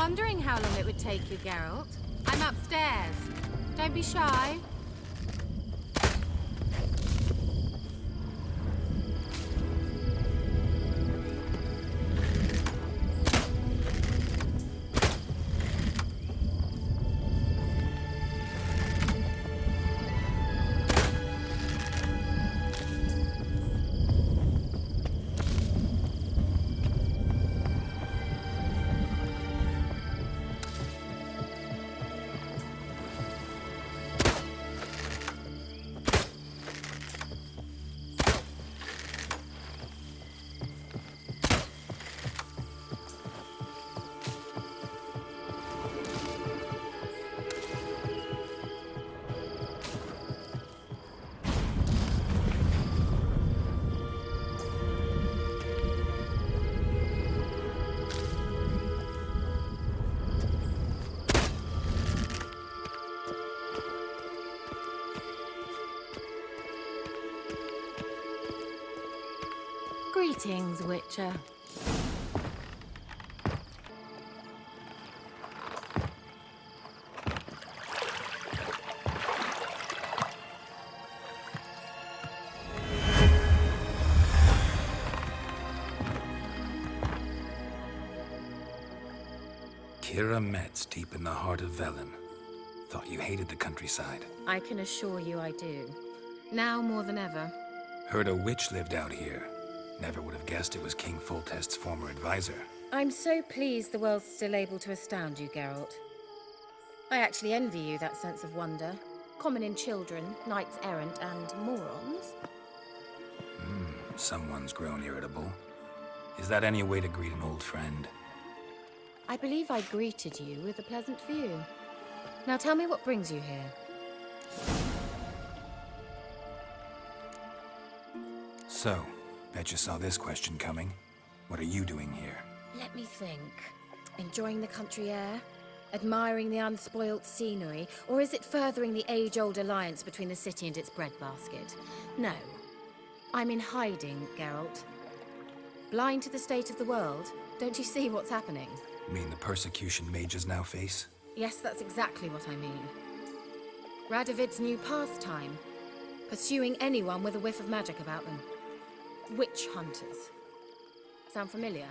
wondering how long it would take you, Geralt. I'm upstairs. Don't be shy. Greetings, Witcher. Kira Metz, deep in the heart of Velen. Thought you hated the countryside. I can assure you I do. Now more than ever. Heard a witch lived out here. Never would have guessed it was King Foltest's former advisor. I'm so pleased the world's still able to astound you, Geralt. I actually envy you that sense of wonder. Common in children, knights errant, and morons. Someone's grown irritable. Is that any way to greet an old friend? I believe I greeted you with a pleasant view. Now tell me what brings you here. So, bet you saw this question coming. What are you doing here? Let me think. Enjoying the country air? Admiring the unspoilt scenery? Or is it furthering the age-old alliance between the city and its breadbasket? No. I'm in hiding, Geralt. Blind to the state of the world? Don't you see what's happening? Mean the persecution mages now face? Yes, that's exactly what I mean. Radovid's new pastime. Pursuing anyone with a whiff of magic about them. Witch hunters. Sound familiar?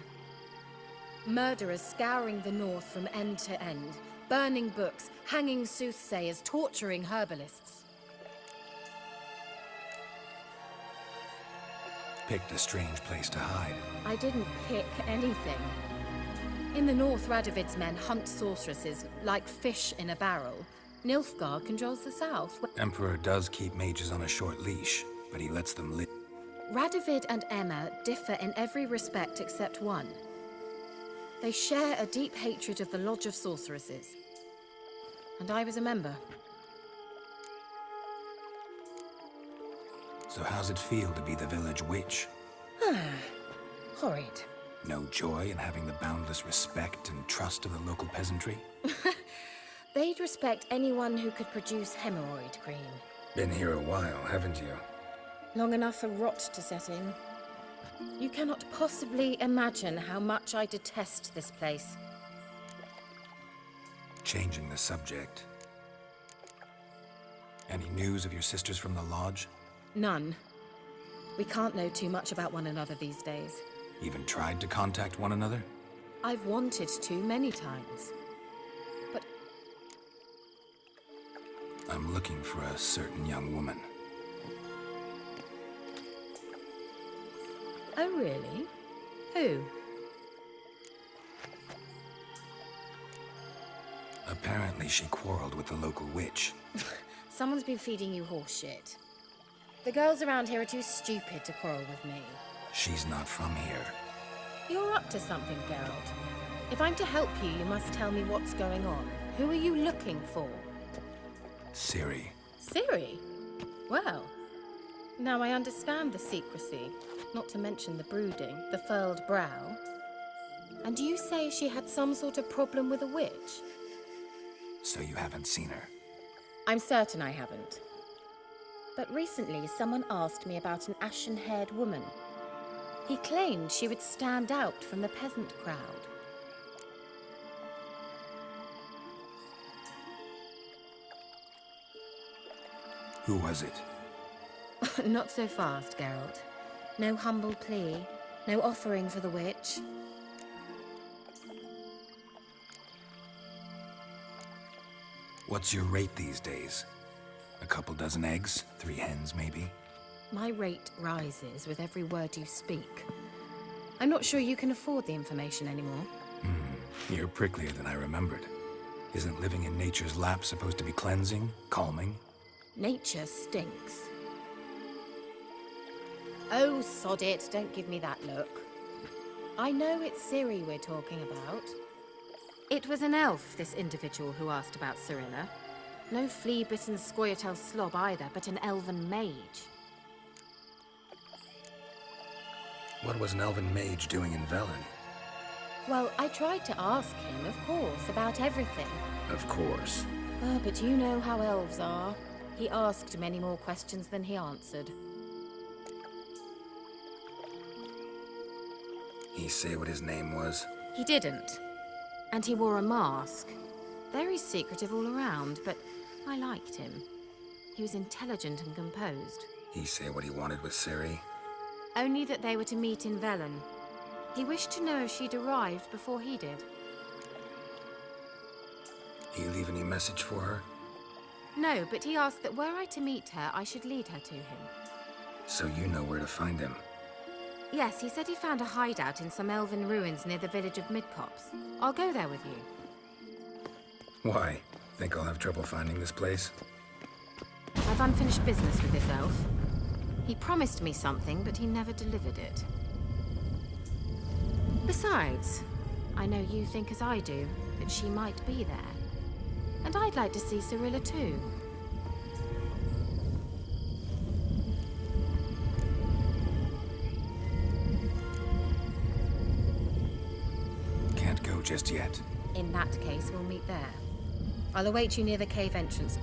Murderers scouring the north from end to end, burning books, hanging soothsayers, torturing herbalists. Picked a strange place to hide. I didn't pick anything. In the north, Radovid's men hunt sorceresses like fish in a barrel. Nilfgaard controls the south. Emperor does keep mages on a short leash, but he lets them live. Radovid and Emma differ in every respect except one. They share a deep hatred of the Lodge of Sorceresses. And I was a member. So how's it feel to be the village witch? Horrid. No joy in having the boundless respect and trust of the local peasantry? They'd respect anyone who could produce hemorrhoid cream. Been here a while, haven't you? Long enough for rot to set in. You cannot possibly imagine how much I detest this place. Changing the subject. Any news of your sisters from the lodge? None. We can't know too much about one another these days. Even tried to contact one another? I've wanted to many times. But I'm looking for a certain young woman. oh really? Who? Apparently she quarreled with the local witch. Someone's been feeding you horse shit. The girls around here are too stupid to quarrel with me. She's not from here. You're up to something, Geralt. If I'm to help you, you must tell me what's going on. Who are you looking for? Ciri. Ciri? Well, now I understand the secrecy, not to mention the brooding, the furled brow. And you say she had some sort of problem with a witch? So you haven't seen her? I'm certain I haven't. But recently, someone asked me about an ashen-haired woman. He claimed she would stand out from the peasant crowd. Who was it? Not so fast, Geralt. No humble plea, no offering for the witch. What's your rate these days? A couple dozen eggs? 3 hens, maybe? My rate rises with every word you speak. I'm not sure you can afford the information anymore. You're pricklier than I remembered. Isn't living in nature's lap supposed to be cleansing, calming? Nature stinks. Oh, sod it. Don't give me that look. I know it's Ciri we're talking about. It was an elf, this individual who asked about Cirilla. No flea-bitten Scoia'tael slob either, but an elven mage. What was an elven mage doing in Velen? Well, I tried to ask him, of course, about everything. Of course. Oh, but you know how elves are. He asked many more questions than he answered. He say what his name was? He didn't. And he wore a mask. Very secretive all around, but I liked him. He was intelligent and composed. He say what he wanted with Ciri? Only that they were to meet in Velen. He wished to know if she'd arrived before he did. He leave any message for her? No, but he asked that were I to meet her, I should lead her to him. So you know where to find him? Yes, he said he found a hideout in some elven ruins near the village of Midcopse. I'll go there with you. Why? Think I'll have trouble finding this place? I've unfinished business with this elf. He promised me something, but he never delivered it. Besides, I know you think as I do, that she might be there. And I'd like to see Cirilla too. Can't go just yet. In that case, we'll meet there. I'll await you near the cave entrance.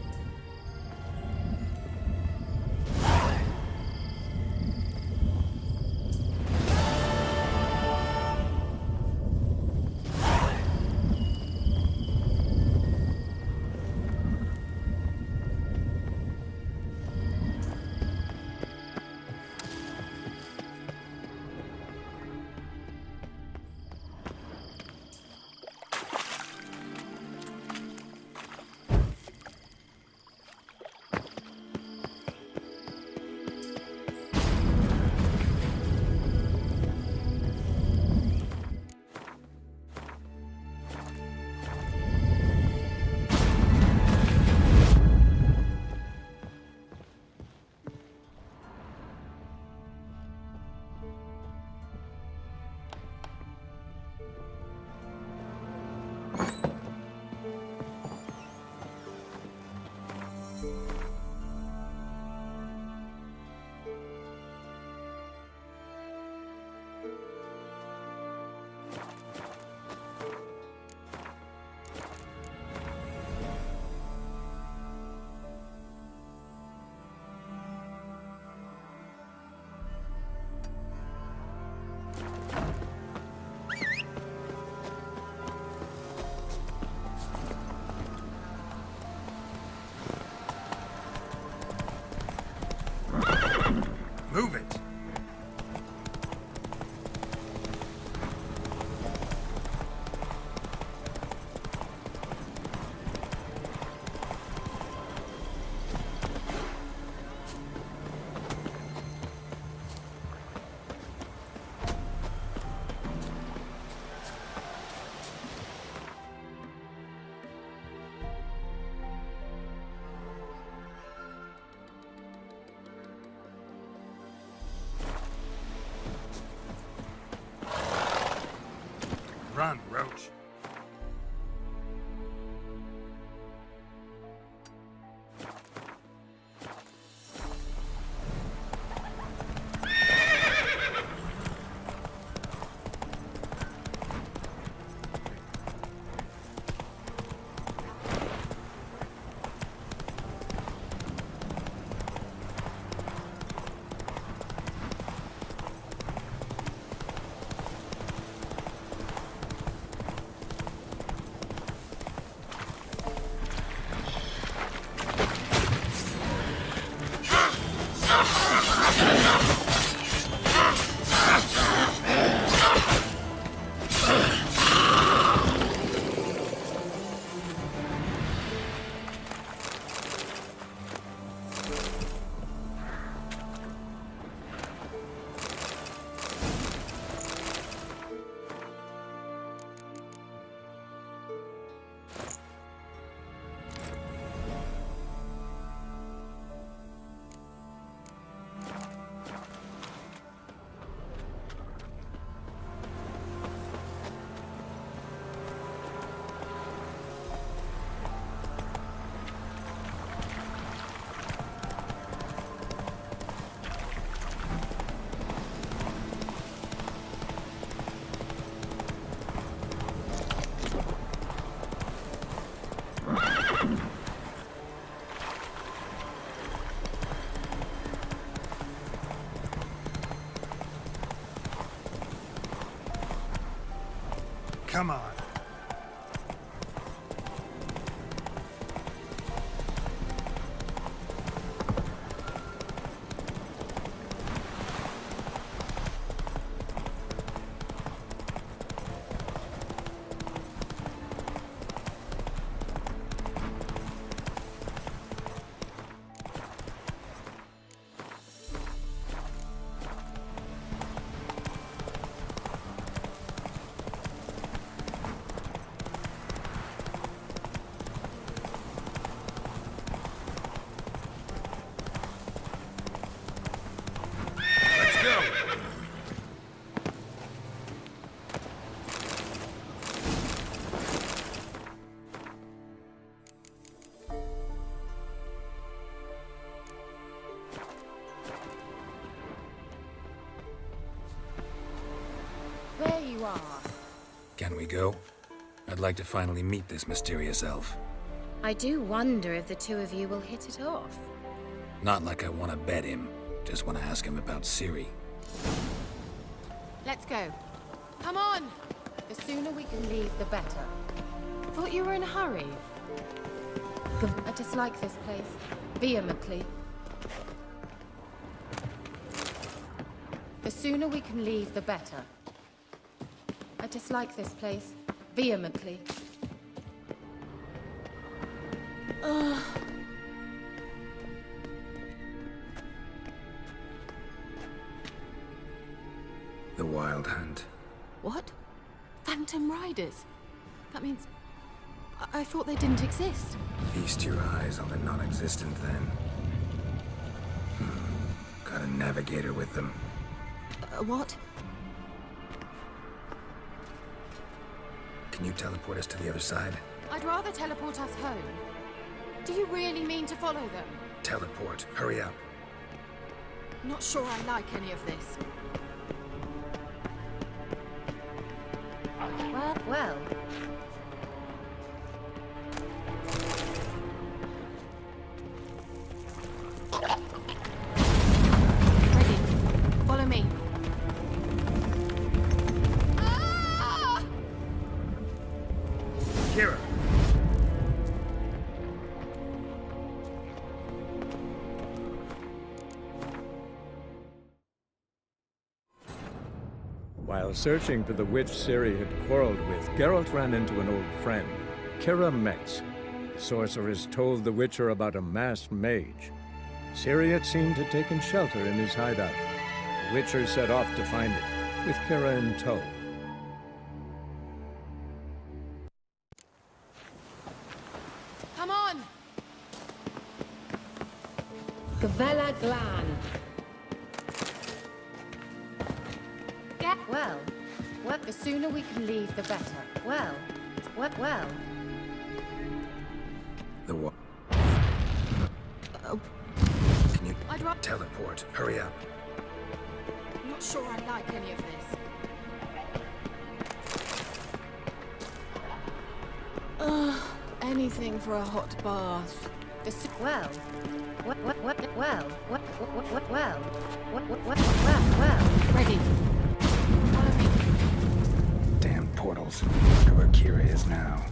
Move it! Run, Roach. Come on. There you are. Can we go? I'd like to finally meet this mysterious elf. I do wonder if the two of you will hit it off. Not like I want to bet him. Just want to ask him about Ciri. Let's go. Come on! The sooner we can leave, the better. Thought you were in a hurry. I dislike this place. Vehemently. The sooner we can leave, the better. I dislike this place. Vehemently. Ugh. The Wild Hunt. What? Phantom Riders? That means... I thought they didn't exist. Feast your eyes on the non-existent then. Got a navigator with them. What? Can you teleport us to the other side? I'd rather teleport us home. Do you really mean to follow them? Teleport. Hurry up. Not sure I like any of this. Well. Ready. Follow me. Ah! Kira. While searching for the witch Ciri had quarreled with, Geralt ran into an old friend, Kira Metz. The sorceress told the Witcher about a masked mage. Ciri had seemed to have taken shelter in his hideout. The Witcher set off to find it, with Kira in tow. Come on! Gavella Glan. Get well. What? The sooner we can leave, the better. Well. What? Well. The what? Oh, Can you I'd rather... teleport? Hurry up. Not sure I like any of this. Ugh, anything for a hot bath. Well. Well. Ready. Follow me. Damn portals. Look where Kira is now.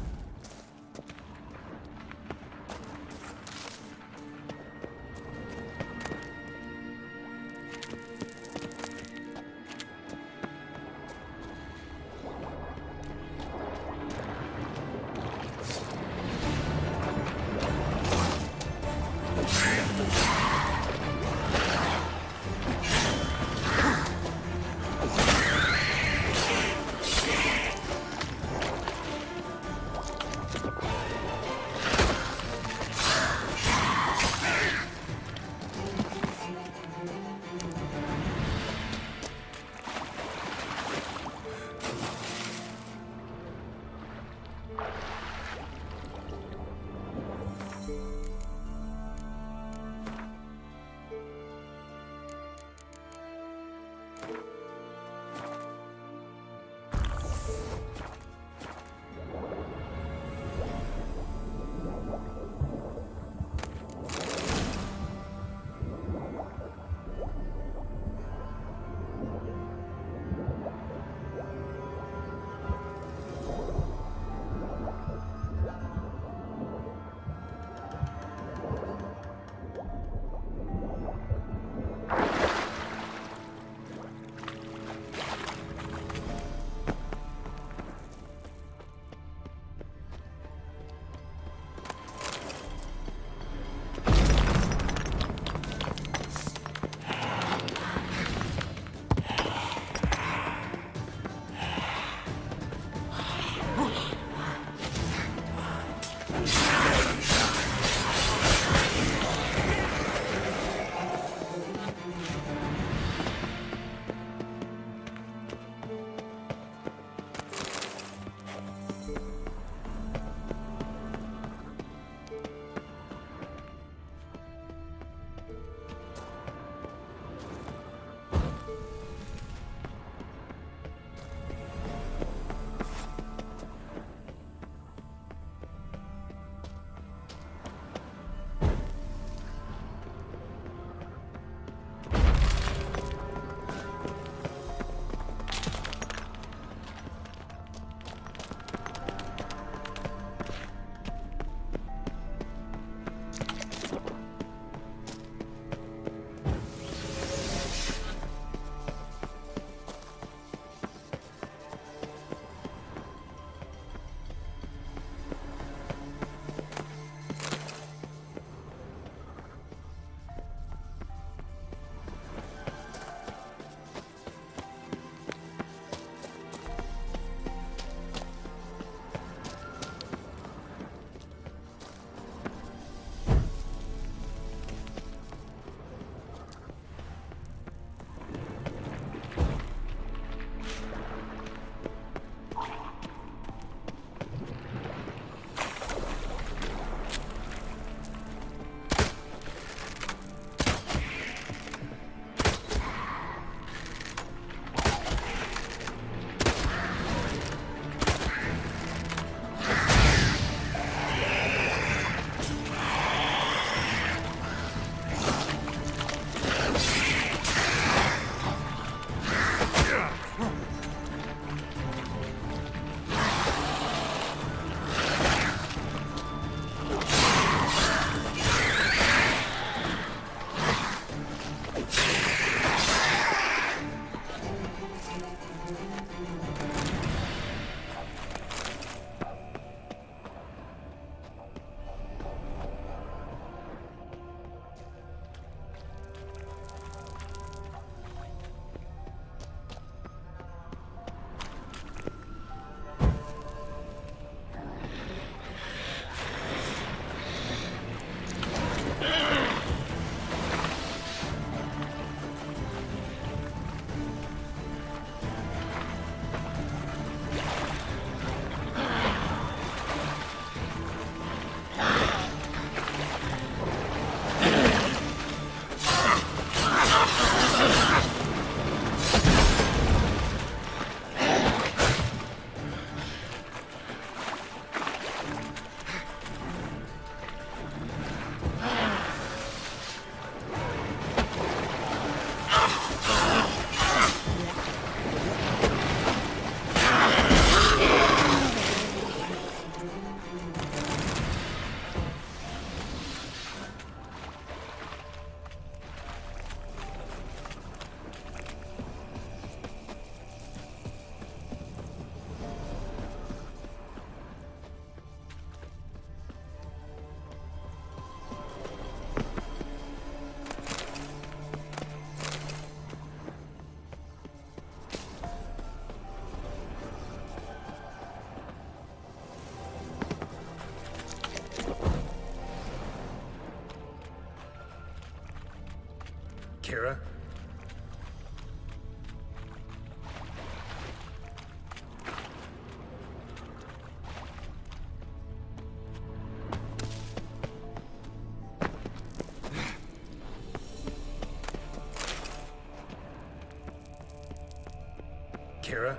Kira?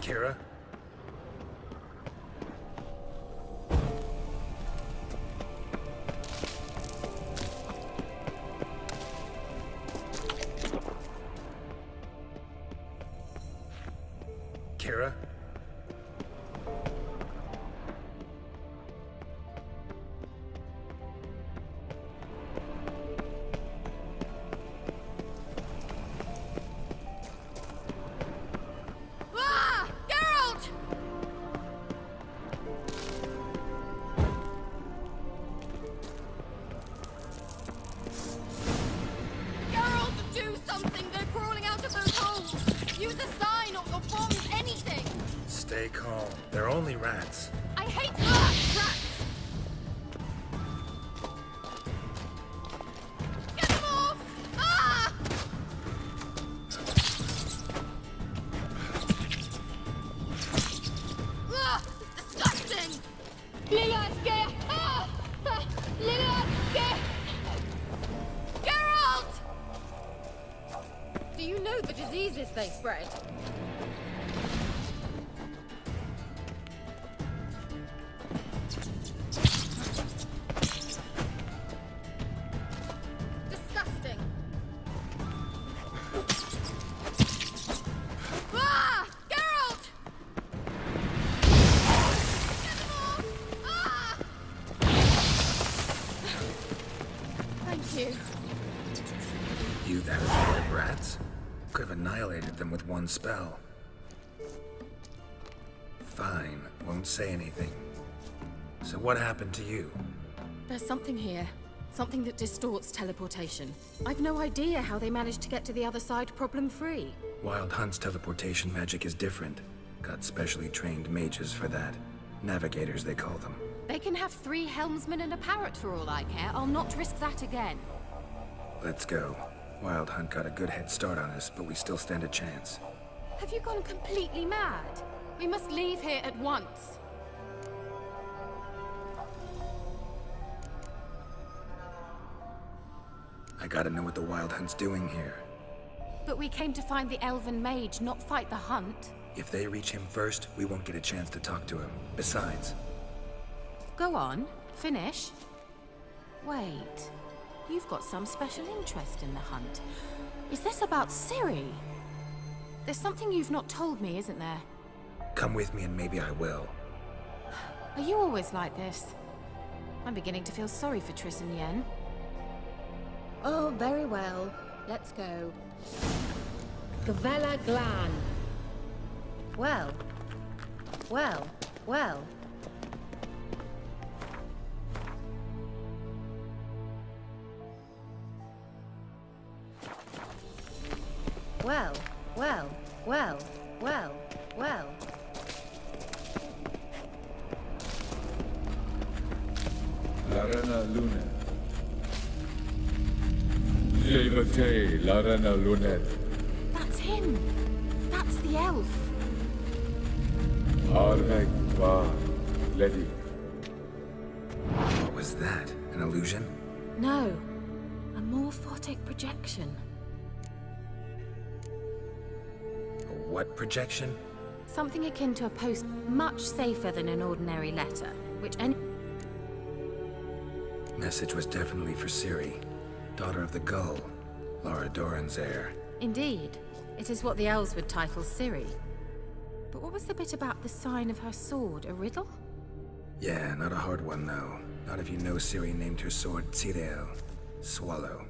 Kira? Kira? Ah! Geralt! Geralt, do something! They're crawling out of those holes! Use a sign or bombs, anything! Stay calm. They're only rats. I hate rats! Get them off! Ah! Ugh, disgusting! Ah! Geralt! Do you know the diseases they spread? Disgusting. Ah! Geralt! Get them off! Ah! Thank you. You that afraid of rats? Could have annihilated them with one spell. Fine, won't say anything. So what happened to you? There's something here. Something that distorts teleportation. I've no idea how they managed to get to the other side problem-free. Wild Hunt's teleportation magic is different. Got specially trained mages for that. Navigators, they call them. They can have 3 helmsmen and a parrot for all I care. I'll not risk that again. Let's go. Wild Hunt got a good head start on us, but we still stand a chance. Have you gone completely mad? We must leave here at once. I gotta know what the Wild Hunt's doing here. But we came to find the elven mage, not fight the hunt. If they reach him first, we won't get a chance to talk to him. Besides, Go on, finish. Wait, you've got some special interest in the hunt. Is this about Ciri? There's something you've not told me, isn't there? come with me and maybe I will. Are you always like this? I'm beginning to feel sorry for Triss and Yen. Oh, very well. Let's go. Gavella Glan. Well. Well. Well. Well. Well. Well. Well. Well. Larana Lunet. Levate, Larana Lunet. That's him. That's the elf. Arvek Va Ledi. What was that? An illusion? No. A morphotic projection. A what projection? Something akin to a post much safer than an ordinary letter, which any... Message was definitely for Ciri, daughter of the Gull, Lara Doran's heir. Indeed. It is what the elves would title Ciri. But what was the bit about the sign of her sword? A riddle? Yeah, not a hard one though. Not if you know Ciri named her sword Tiriel, Swallow.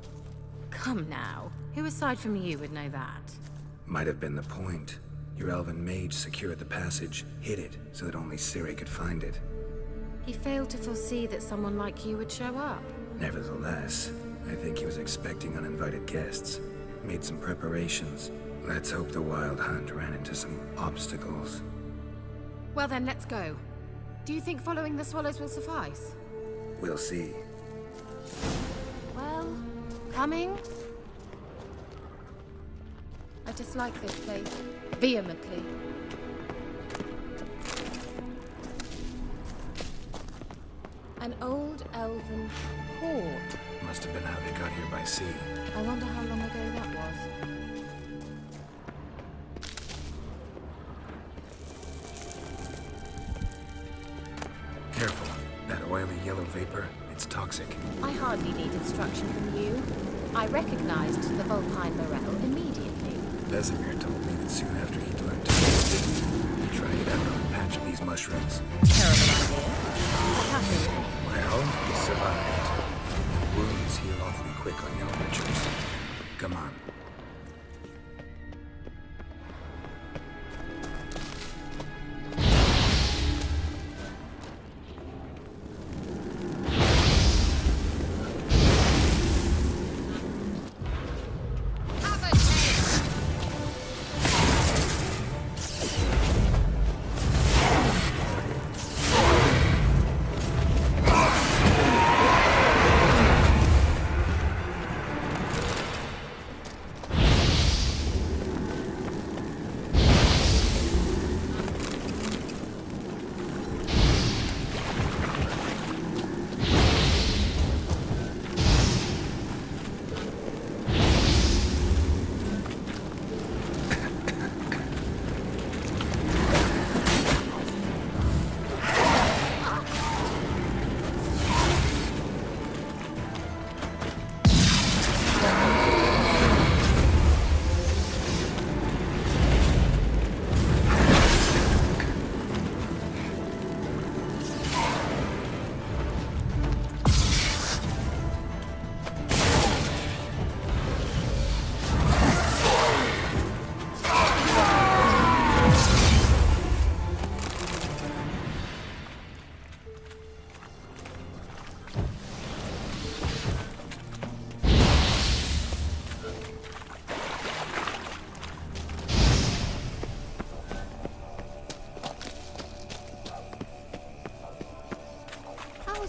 Come now. Who aside from you would know that? Might have been the point. Your elven mage secured the passage, hid it, so that only Ciri could find it. He failed to foresee that someone like you would show up. Nevertheless, I think he was expecting uninvited guests. Made some preparations. Let's hope the Wild Hunt ran into some obstacles. Well then, let's go. Do you think following the swallows will suffice? We'll see. Well, coming? I dislike this place. Vehemently. An old elven port. Must have been how they got here by sea. I wonder how long ago that was. Careful. That oily yellow vapor, it's toxic. I hardly need instruction from you. I recognized the Volpine Morel immediately. Vesemir told me that soon after he'd learned to taste it, he tried it out on a patch of these mushrooms. Terrible idea. What happened? Well, he survived. Wounds heal awfully quick on young witchers. Come on.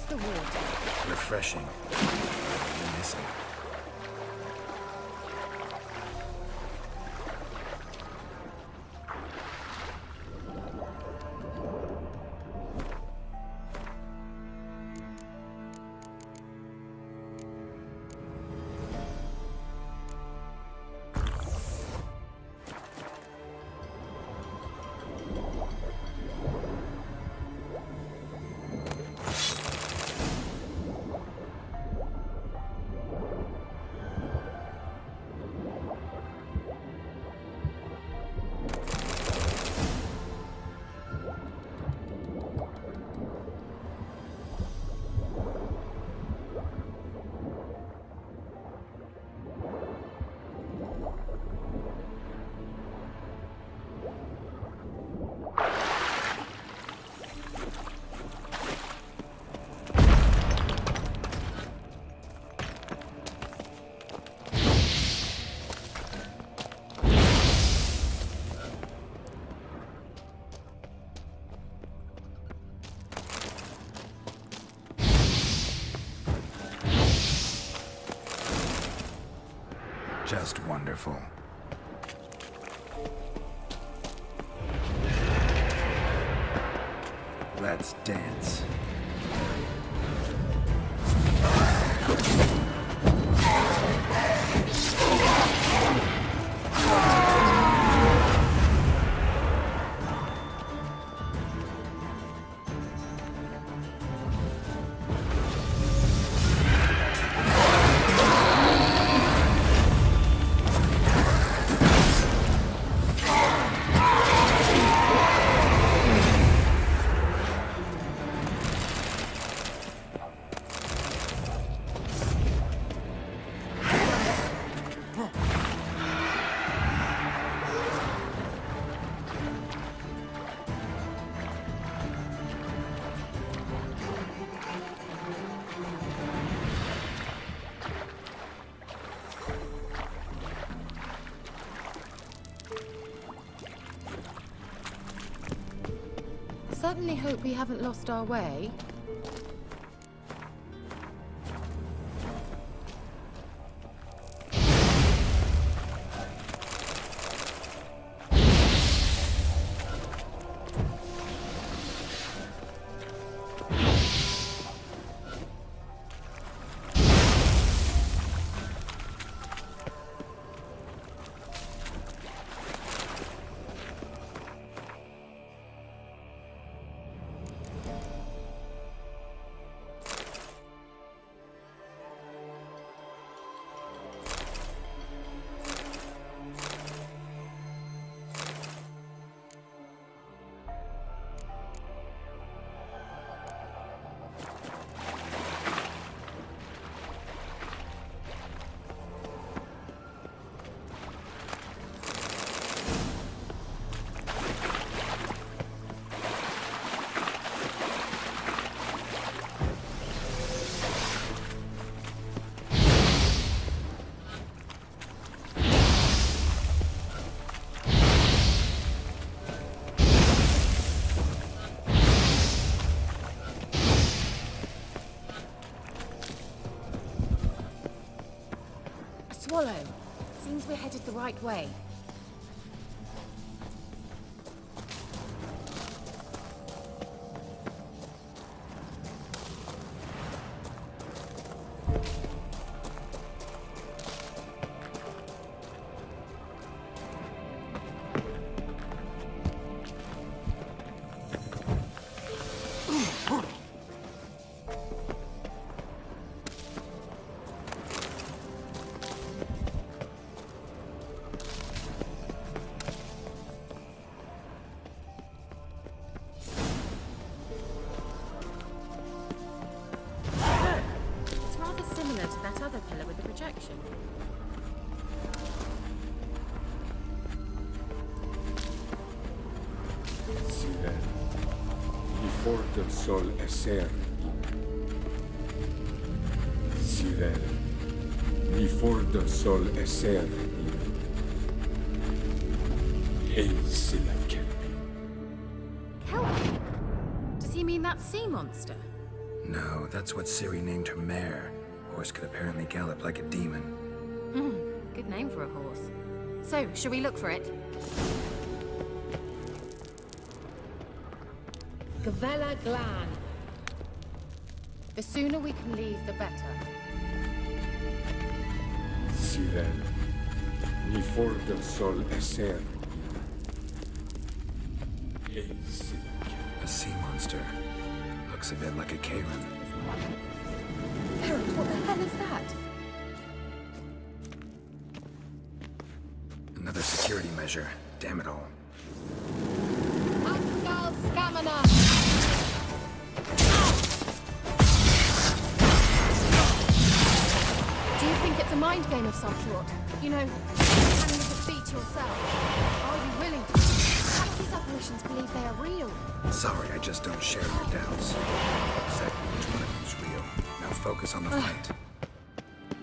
The water. Refreshing. You're missing. Just wonderful. Let's dance. Certainly hope we haven't lost our way. follow. Seems we're headed the right way. It's rather similar to that other pillar with the projection. Siren, ni forte sol esser. Siren, ni forte sol esser. Hey, Silakel. Kelpie? Does he mean that sea monster? No, that's what Ciri named her mare. Horse could apparently gallop like a demon. Good name for a horse. So, shall we look for it? Gavella Glan. The sooner we can leave, the better. Siren, ni forte sol esser. Hey, Silakel. A sea monster. Looks a bit like a Karen. Harold, what the hell is that? Another security measure. Damn it all. Pascal Stamina! Do you think it's a mind game of some sort? You know, planning a defeat yourself? Are you willing to? Perhaps these apparitions believe they are real. Sorry, I just don't share your doubts. Exactly which one of you's real. Now focus on the fight.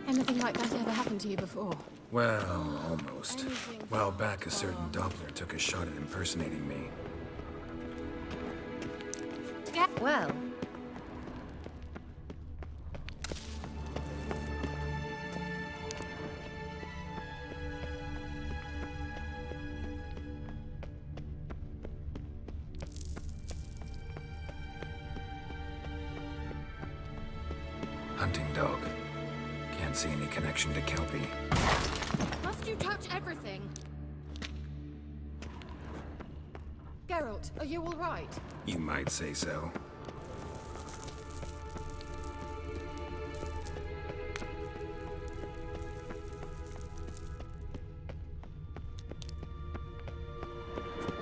Anything like that ever happened to you before? Well, almost. A while back, a certain Doppler took a shot at impersonating me. Yeah. Well. Hunting dog. Can't see any connection to Kelpie. Must you touch everything? Geralt, are you all right? You might say so.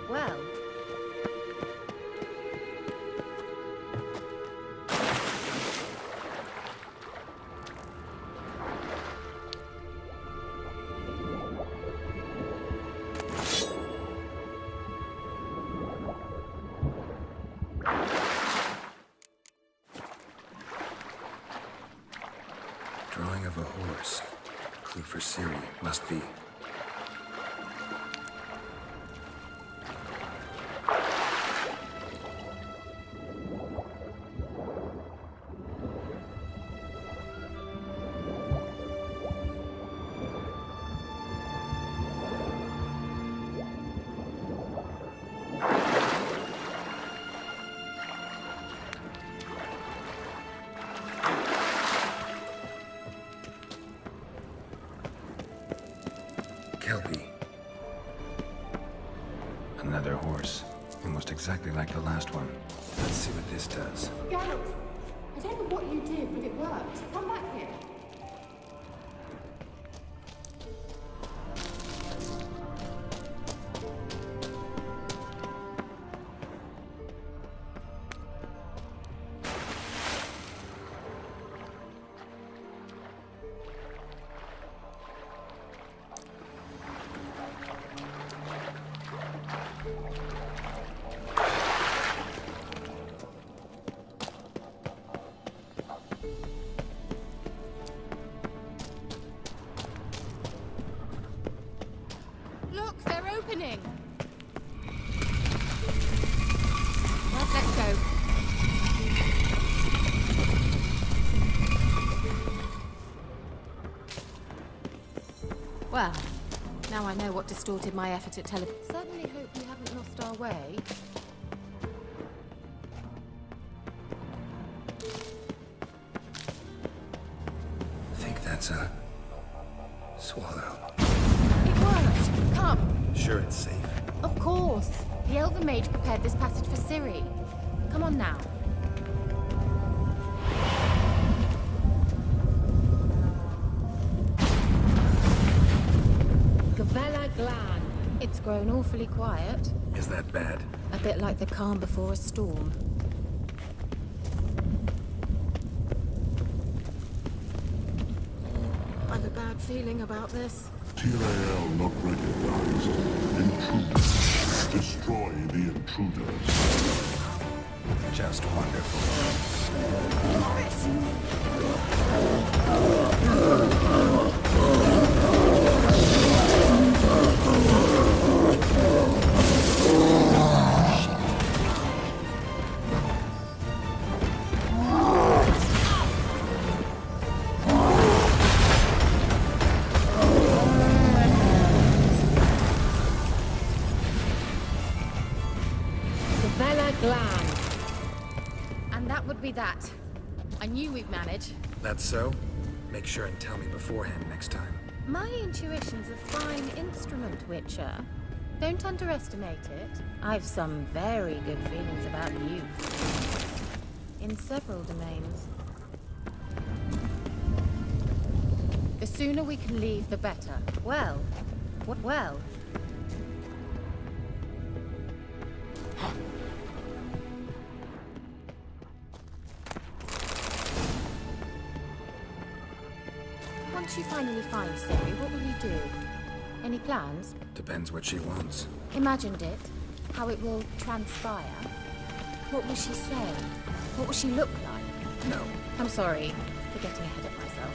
Well. Drawing of a horse. Clue for Ciri. Must be. Kelpie. Another horse. Almost exactly like the last one. Let's see what this does. Geralt, I don't know what you did, but it worked. Come back here. Well, now I know what distorted my effort at Certainly hope we haven't lost our way. Think that's a swallow. It worked! Come! Sure it's safe. Of course! The Elven Mage prepared this passage for Ciri. Come on now. Gavella Glan. It's grown awfully quiet. Is that bad? A bit like the calm before a storm. I've a bad feeling about this. TRAL not recognized. Intruders. Destroy the intruders. Just wonderful. Glan. And that would be that. I knew we'd manage. That's so? Make sure and tell me beforehand next time. My intuition's a fine instrument, Witcher. Don't underestimate it. I've some very good feelings about you. In several domains. The sooner we can leave, the better. Well, well. Once you finally find Ciri, what will you do? Any plans? Depends what she wants. Imagined it? How it will transpire? What will she say? What will she look like? No. I'm sorry for getting ahead of myself.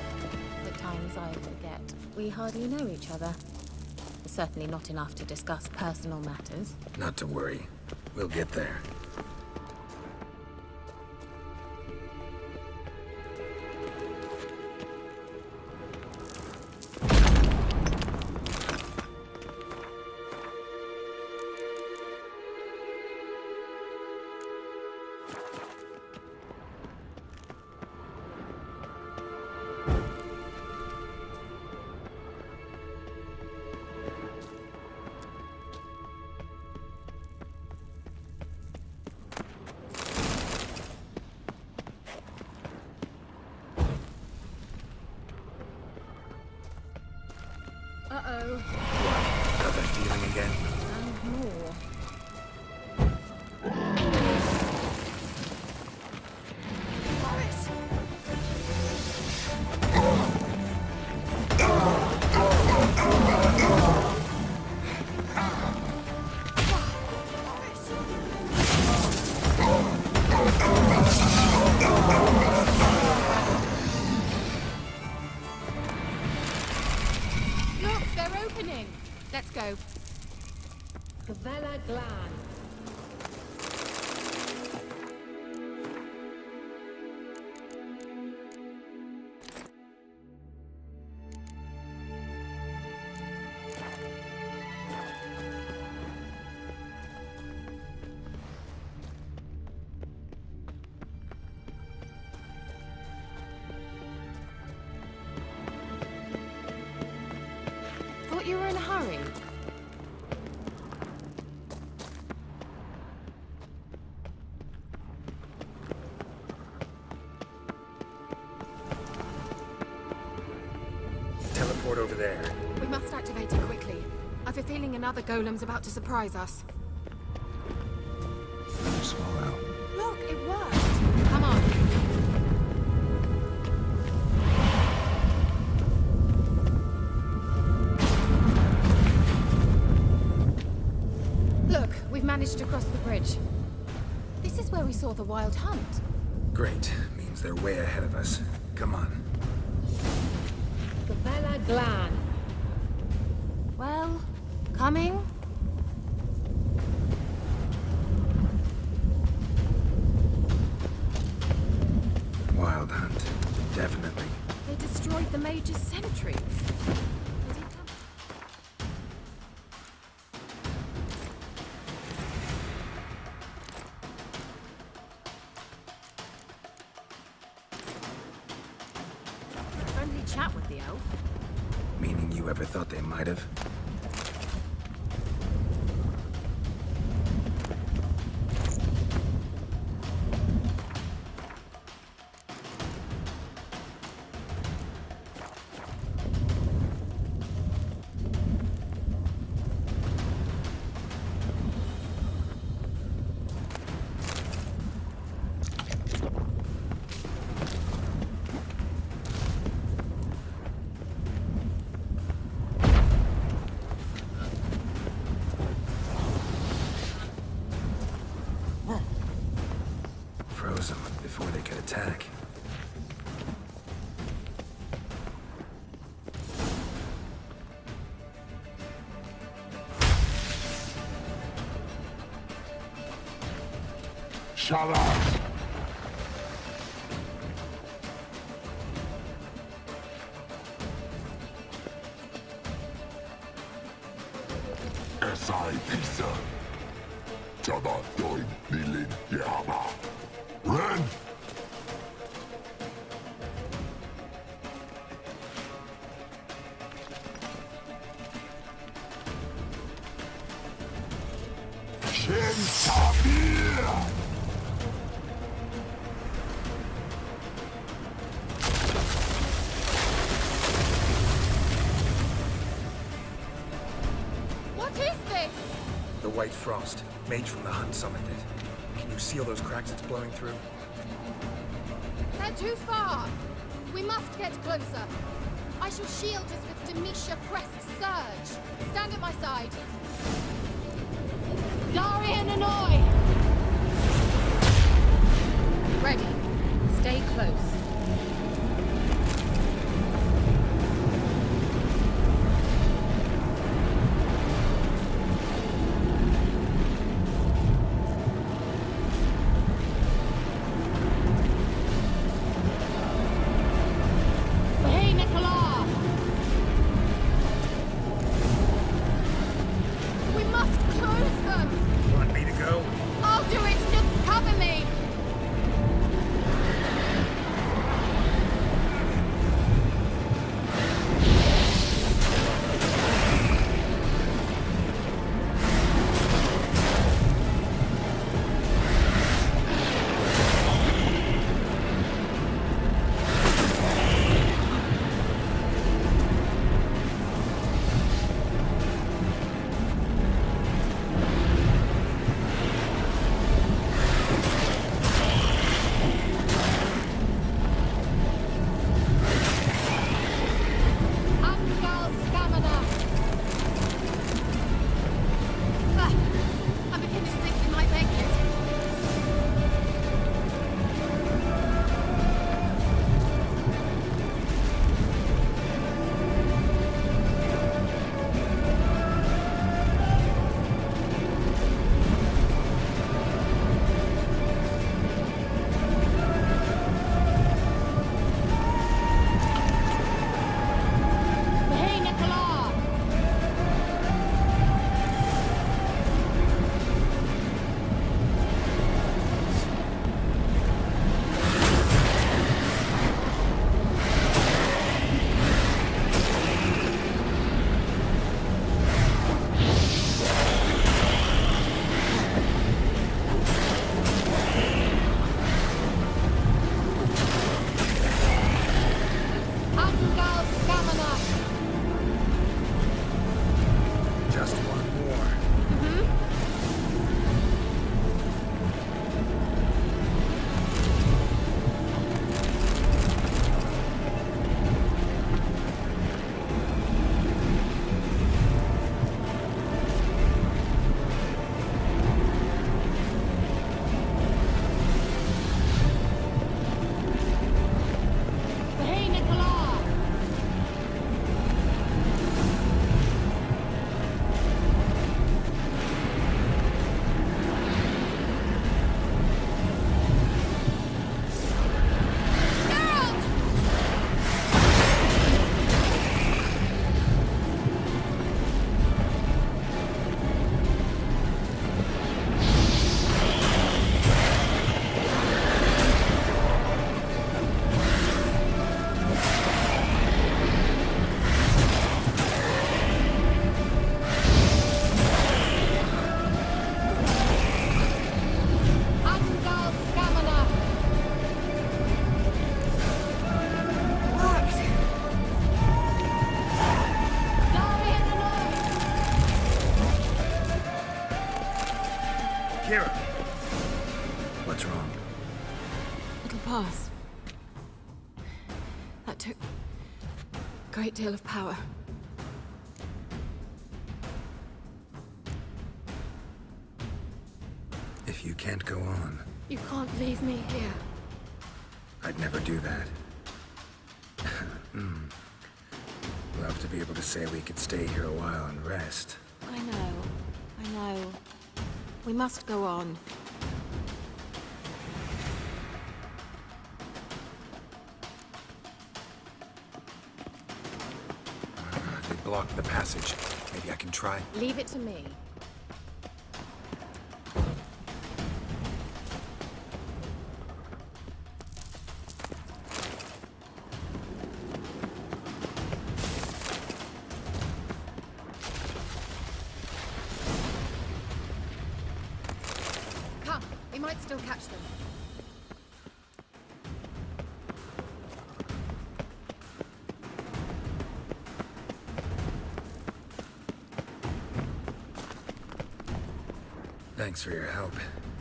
At times I forget. We hardly know each other. Certainly not enough to discuss personal matters. Not to worry. We'll get there. Uh-oh. What? Got that feeling again? And more. Look, they're opening. Let's go. Gavella Glan. Thought you were in a hurry. Teleport over there. We must activate it quickly. I've a feeling another golem's about to surprise us. Another swallow. Look, it worked. Come on. Look, we've managed to cross the bridge. This is where we saw the wild hunt. Great. Means they're way ahead of us. Come on. Gavella Glan. Well, coming? Wild hunt. Definitely. They destroyed the Mage's sentries. They didn't have... chat with the elf. Meaning you ever thought they might have? Froze them before they could attack. Shut up! SI Pisa. Jabba Doin Nilin Yama. Ren! Shen Tabir! What is this? The White Frost. Mage from the Hunt summoned it. Can you seal those cracks it's blowing through? They're too far. We must get closer. I shall shield us with Demetia Crest's surge. Stand at my side. Darian Annoy! Ready. Stay close. Hey, Nicola! We must close them! Want me to go? I'll What's wrong? It'll pass. That took a great deal of power. If you can't go on, You can't leave me here. I'd never do that. Love to be able to say we could stay here a while and rest. I know. We must go on. They blocked the passage. Maybe I can try. Leave it to me. Come, we might still catch them. Thanks for your help.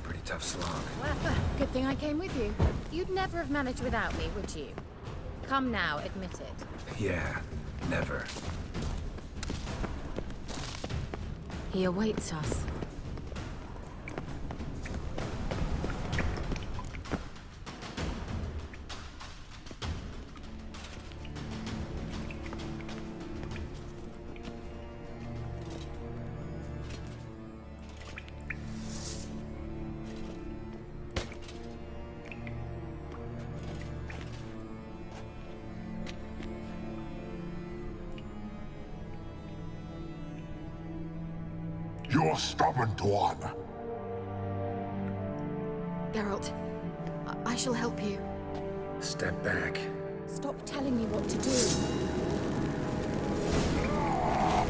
Pretty tough slog. Good thing I came with you. You'd never have managed without me, would you? Come now, admit it. Yeah, never. He awaits us. You're stubborn one. Geralt, I shall help you. Step back. Stop telling me what to do.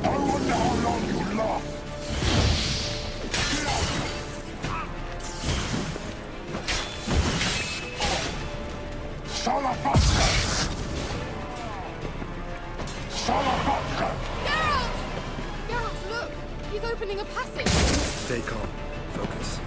I wonder how long you last. Salafatka! Salafatka! Geralt! Geralt, look! He's opening a passage! Stay calm. Focus.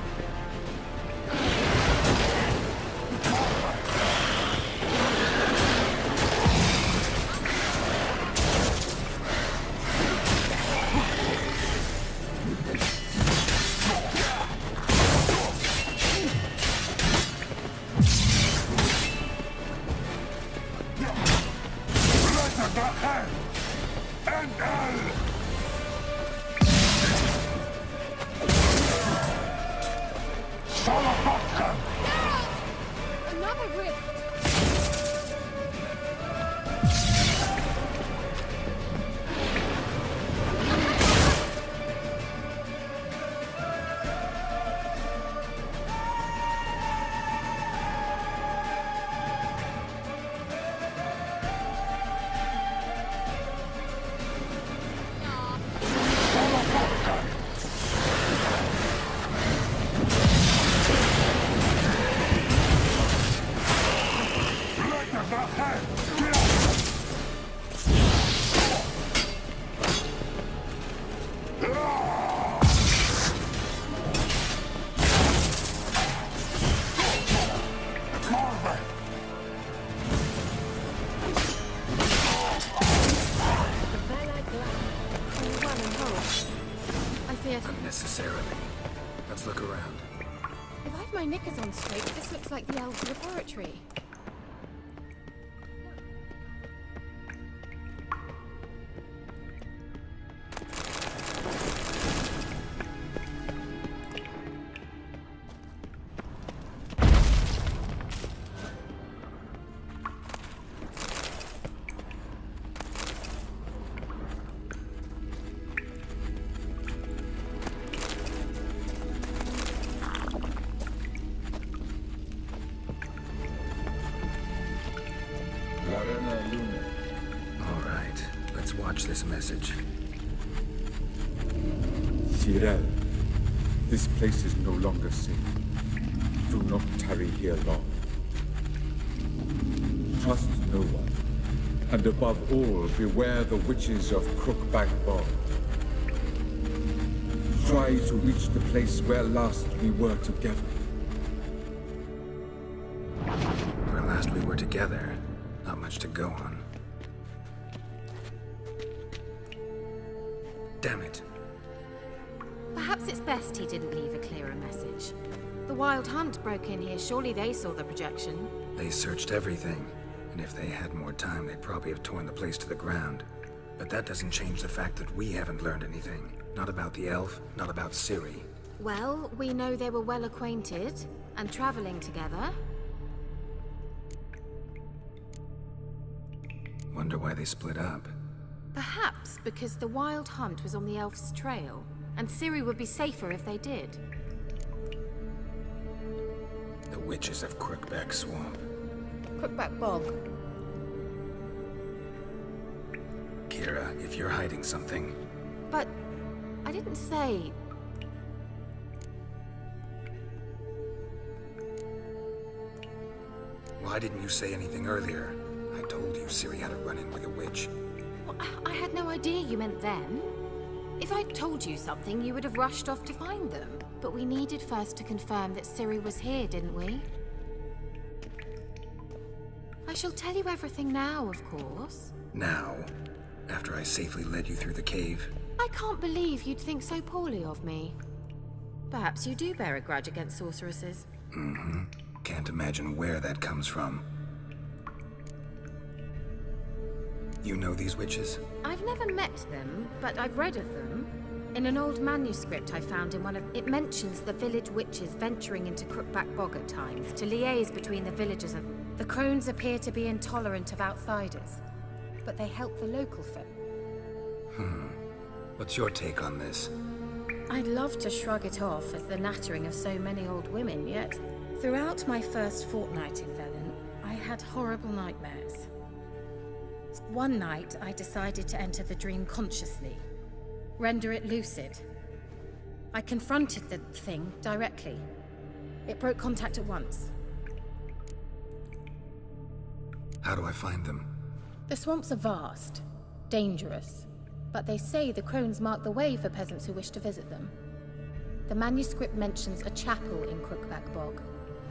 Another rift! Unnecessarily. Let's look around. If I've my knickers on straight, this looks like the elves' laboratory. All right, let's watch this message. Cyril, this place is no longer safe. Do not tarry here long. Trust no one. And above all, beware the witches of Crookback Bog. Try to reach the place where last we were together. last we were together, not much to go on. Damn it. Perhaps it's best he didn't leave a clearer message. The Wild Hunt broke in here. Surely they saw the projection. They searched everything, and if they had more time, they'd probably have torn the place to the ground. But that doesn't change the fact that we haven't learned anything. Not about the elf, not about Ciri. Well, we know they were well acquainted and traveling together. Wonder why they split up. Perhaps because the Wild Hunt was on the elf's trail, and Ciri would be safer if they did. The witches of Crookback Swamp. Crookback Bog. Kira, if you're hiding something... But I didn't say... Why didn't you say anything earlier? I told you Ciri had a run-in with a witch. Well, I had no idea you meant them. If I'd told you something, you would have rushed off to find them. But we needed first to confirm that Ciri was here, didn't we? I shall tell you everything now, of course. Now? After I safely led you through the cave? I can't believe you'd think so poorly of me. Perhaps you do bear a grudge against sorceresses. Mm-hmm. Can't imagine where that comes from. You know these witches? I've never met them, but I've read of them. In an old manuscript I found in one of... It mentions the village witches venturing into Crookback Bog at times to liaise between the villagers of... The crones appear to be intolerant of outsiders, but they help the local folk. What's your take on this? I'd love to shrug it off as the nattering of so many old women, yet throughout my first fortnight in Velen, I had horrible nightmares. One night, I decided to enter the dream consciously, render it lucid. I confronted the thing directly. It broke contact at once. How do I find them? The swamps are vast, dangerous, but they say the crones mark the way for peasants who wish to visit them. The manuscript mentions a chapel in Crookback Bog,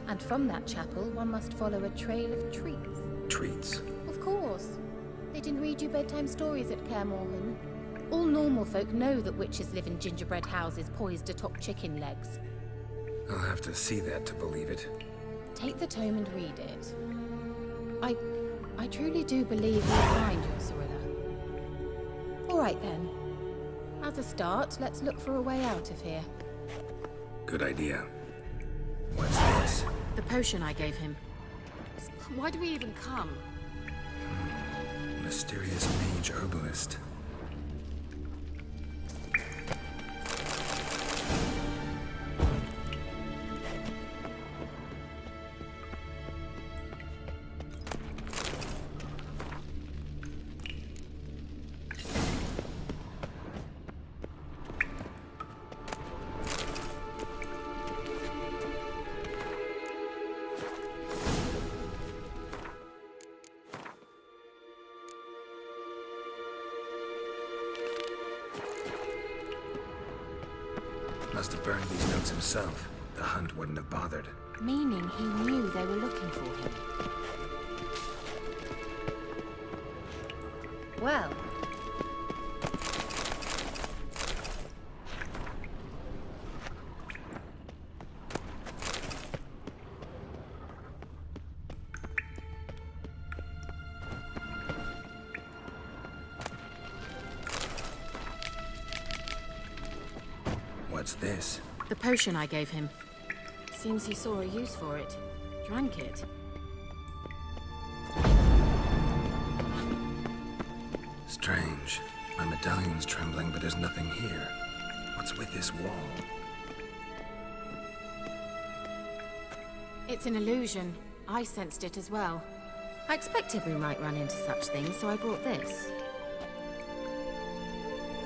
and from that chapel one must follow a trail of treats. Treats? Of course. They didn't read you bedtime stories at Kaer Morhen. All normal folk know that witches live in gingerbread houses poised atop chicken legs. I'll have to see that to believe it. Take the tome and read it. I truly do believe you'll find your Cirilla. All right then. As a start, let's look for a way out of here. Good idea. What's this? The potion I gave him. Why do we even come? Mysterious mage herbalist. Must have burned these notes himself. The Hunt wouldn't have bothered. Meaning he knew they were looking for him. Well. What's this? The potion I gave him. Seems he saw a use for it. Drank it. Strange. My medallion's trembling, but there's nothing here. What's with this wall? It's an illusion. I sensed it as well. I expected we might run into such things, so I brought this.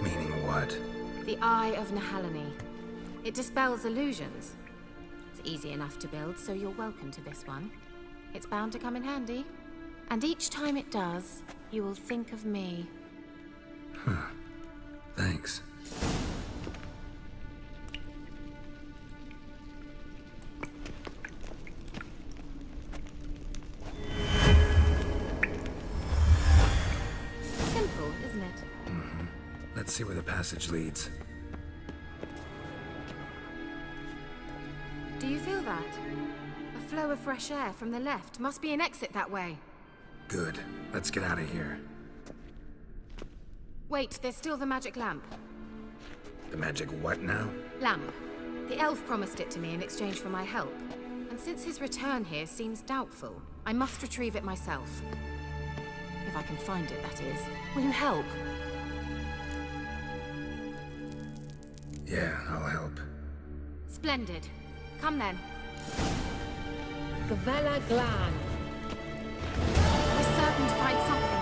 Meaning what? The Eye of Nehaleni. It dispels illusions. It's easy enough to build, so you're welcome to this one. It's bound to come in handy. And each time it does, you will think of me. Thanks. Let's see where the passage leads. Do you feel that? A flow of fresh air from the left. Must be an exit that way. Good. Let's get out of here. Wait, there's still the magic lamp. The magic what now? Lamp. The elf promised it to me in exchange for my help. And since his return here seems doubtful, I must retrieve it myself. If I can find it, that is. Will you help? Yeah, I'll help. Splendid. Come then. Gavella Glan. We're certain to find something